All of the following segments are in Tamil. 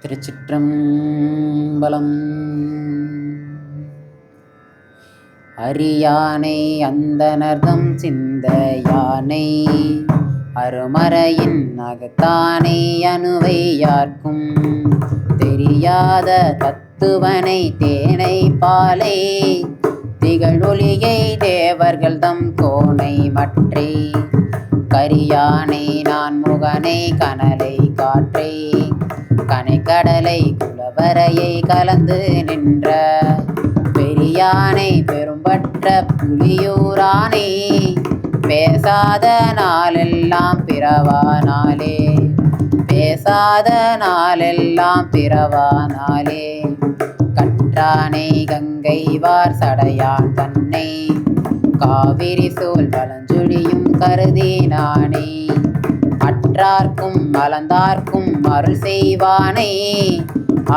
திருச்சிற்றம்பலம். அரியானை அந்தணர்தம் சிந்தையானை அருமறையின் அகத்தானை அணுவை யார்க்கும் தெரியாத தத்துவனை தேனை பாலை திகழொலியை தேவர்கள் தம் கோனை மற்றே கரியானை நான் முகனை கனலை காற்றை கனைக்கடலை குலவரையை கலந்து நின்ற பெரியானை பெரும்பற்ற புலியூரானே பேசாத நாளெல்லாம் பிறவானாலே பேசாத நாளெல்லாம் பிறவானாலே கற்றானை கங்கைவார் சடையான் தன்னை காவிரி சூழ் பழஞ்சுழியும் கருதினானே அற்றார்க்கும் மலர்ந்தார்க்கும் அருள் செய்வானை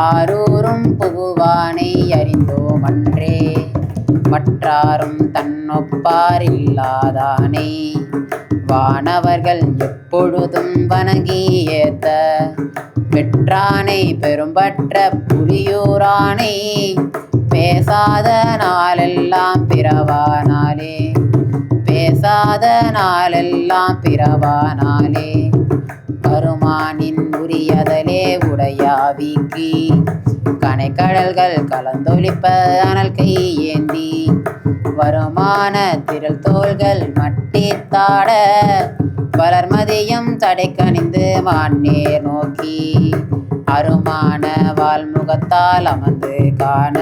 ஆரூரும் புகுவானை அறிந்தோமன்றே மற்றாரும் தன்னொப்பார் இல்லாதானே வானவர்கள் எப்பொழுதும் வணங்கி ஏத்த பெற்றானை பெரும்பற்ற புலியூரானை பேசாத நாளெல்லாம் பிறவானாலே பேசாத நாளெல்லாம் பிறவானாலே கருமானின் உரியதலே உடையாவிக்கி கனைக்கடல்கள் கலந்தொழிப்ப அனல் கை ஏந்தி வருமான திரள் தோள்கள் மட்டித்தாட வளர்மதியம் தடைக்கணிந்து மான்னேர் நோக்கி அருமான வால்முகத்தால் அமர்ந்து காண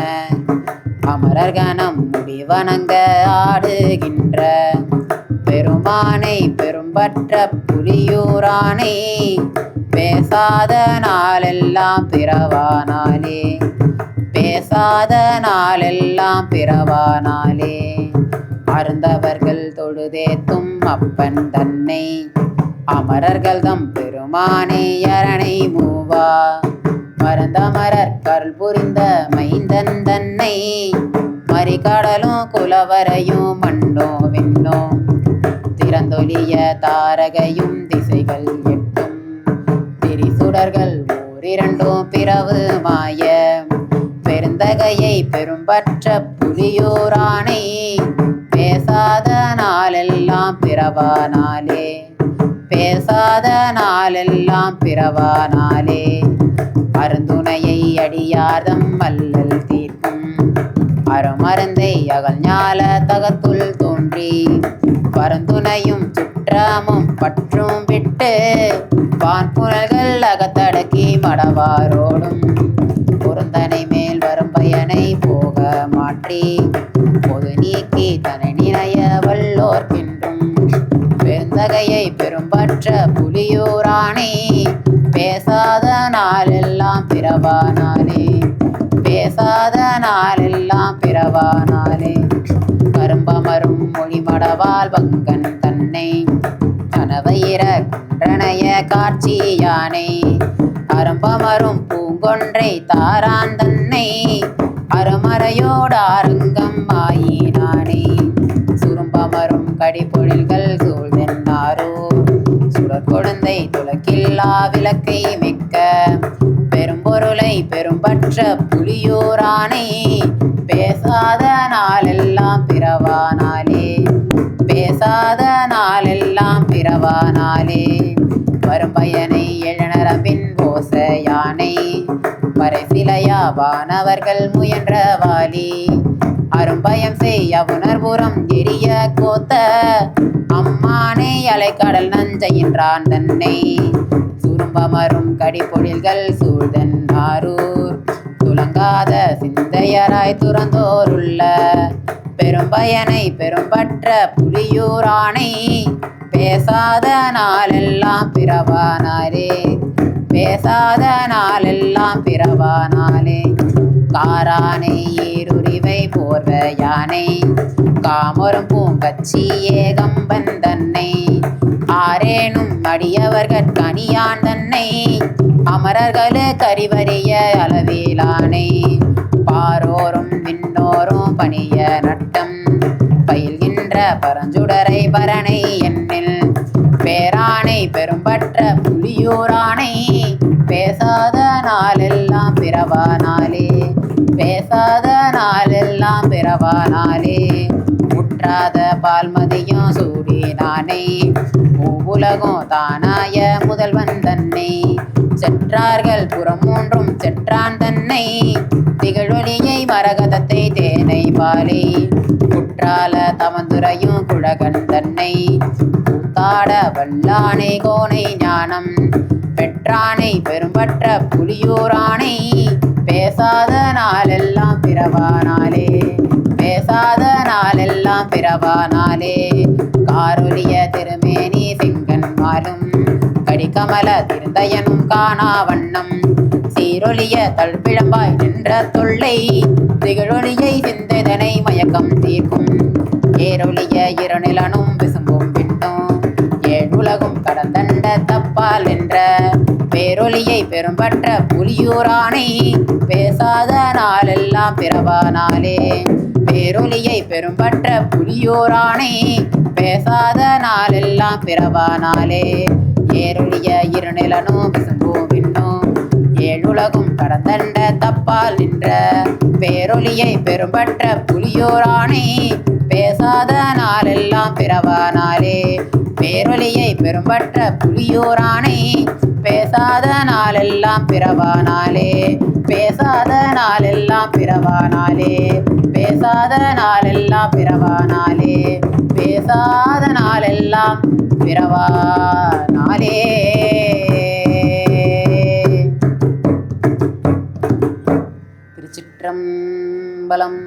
அமரர்கணம் முடிவணங்க ஆடுகின்ற பெருமானை பெரும்பற்ற புலியூரானை பேசாத நாளெல்லாம் பிறவானாலே பேசாத நாளெல்லாம் பிறவானாலே அருந்தவர்கள் தொழுதேத்தும் அப்பன் தன்னை அமரர்கள் தம் பெருமானை அரணை மூவா மறந்தமரர் கருள் புரிந்த மைந்தன் தன்னை மறிகடலும் குலவரையும் மண்ணோ விண்ணோ திறந்தொலிய தாரகையும் திசைகள் எட்டும் திரிசுடர்கள் ஓரிரண்டும் பிறவு மாய பெருந்தகையை பெரும்பற்ற புலியூரானை பேசாத நாளெல்லாம் பிறவானாலே பேசாத நாளெல்லாம் பிறவானாலே அருந்துணையை அடியார்தம் அல்லல் தீர்க்கும் அருமருந்தை அகல் ஞால தகத்துள் தோன்றி பரந்துணையும் சுற்றமும் பற்றும் விட்டு வான்புனல்கள் அகத்தடக்கி மடவாரோடும் பொருந்தனை மேல் வரும் பயனை போக மாற்றி பொது நீக்கி தனை நினைய வல்லோர்க்கின்றும் பெருந்தகையை பெரும்பற்ற புலியூரானை பேசாத நாளெல்லாம் பிறவானாலே பேசாத நாளெல்லாம் பிறவானாலே கரும்பமரும் மொழிமடவால் வங்கன் தன்னை கனவயிர குன்றனைய காட்சியானை அரும்பமரும் பூங்கொன்றை தாரான் தன்னை அருமறையோடு ஆரங்கம் ஆயினானே சுரும்பமரும் கடிபொழில்கள் சூழ்ந்தென்னாரோ சுடர் கொழுந்தை துலக்கில்லா விளக்கை மிக்க பெரும்பொருளை பெரும்பற்ற புலியூரானை பேசாத நாளெல்லாம் பிறவானாலே பேசாத நாளெல்லாம் பிறவானாலே வரும் பயனை எழுநரம்பின் ஓசையானை வரைசிலையா வானவர்கள் முயன்ற வாலி அரும்பயம் செய்ய உணர்வுறம் எரிய கோத்த அம்மானை அலைக்கடல் நஞ்சையின்றான் தன்னை சுரும்பமரும் கடிபொழில்கள் சூழ்தன் ஆரூர் துலங்காத சிந்தையராய் துறந்தோருள்ள பெரும்பயனை பெரும்பற்ற புலியூரானை பேசாத நாளெல்லாம் பிறவானாலே பேசாத நாளெல்லாம் பிறவானாலே காரானை ஏருரிவை போர்வையானை காமொரும் பூங்கச்சி ஏகம்பன் தன்னை ஆரேனும் அடியவர்கட் கனியான் தன்னை அமரர்களு கரிவரிய அளவிலானை பாரோரும் விண்ணோரும் பணிய நட்டம் பயில்கின்ற பரஞ்சுடரை பரணை என்னில் பேரானை பெரும்பற்ற புலியூரானை பேசாத நாளெல்லாம் பிறவானாலே, பேசாத நாளெல்லாம் பிறவானாலே. முற்றாத பால்மதியும் சூடினானே, மூவுலகும் தானாய முதல்வன் தன்னை. செற்றார்கள் புறமூன்றும் செற்றான் தன்னை, திகழொலியை மரகதத்தை தேனை பாலை. குற்றால தமந்துரையும் குழகன் தன்னை, கூத்தாட வல்லானை கோனை ஞானம் பெற்றானை பெரும்பற்ற புலியூரானை. பேசாத நாளெல்லாம் பிறவானாலே, பேசாத நாளெல்லாம் பிறவானாலே. காரொலிய திருமேனி செங்கன் மாலும், கடிகமல திருந்தயனும் காணா வண்ணம். சீரொலிய தழ்பிழம்பாய் நின்ற தொல்லை, திகழொலியை சிந்தைதனை மயக்கம் தீர்க்கும். ஏரொலிய இருநிலனும் விசும்பும் விண்ணும், ஏழுலகும் கடந்தண்ட தப்பால் நின்ற பேரொலியை பெரும்பற்ற புலியூரானை. பேசாத நாளெல்லாம் பிறவானாலே, பேரொலியை பெரும்பற்ற புலியூரானை. பேசாத நாளெல்லாம் பிறவானாலே. ஏரொலிய இருநிலனும் விசும்பும் விண்ணும், ஏழுலகும் கடந்தண்ட தப்பால் நின்ற பேரொலியை பெரும்பற்ற புலியூரானை. பேசாத நாளெல்லாம் பிறவானாலே, பேரொலியை பெரும்பற்ற புலியூரானை. பேசாத நாளெல்லாம் பிறவானாலே, பேசாத நாளெல்லாம் பிறவானாலே. பேசாத நாளெல்லாம் பிறவானாலே, பேசாத நாளெல்லாம் பிறவானாலே. திருச்சிற்றம்பலம்.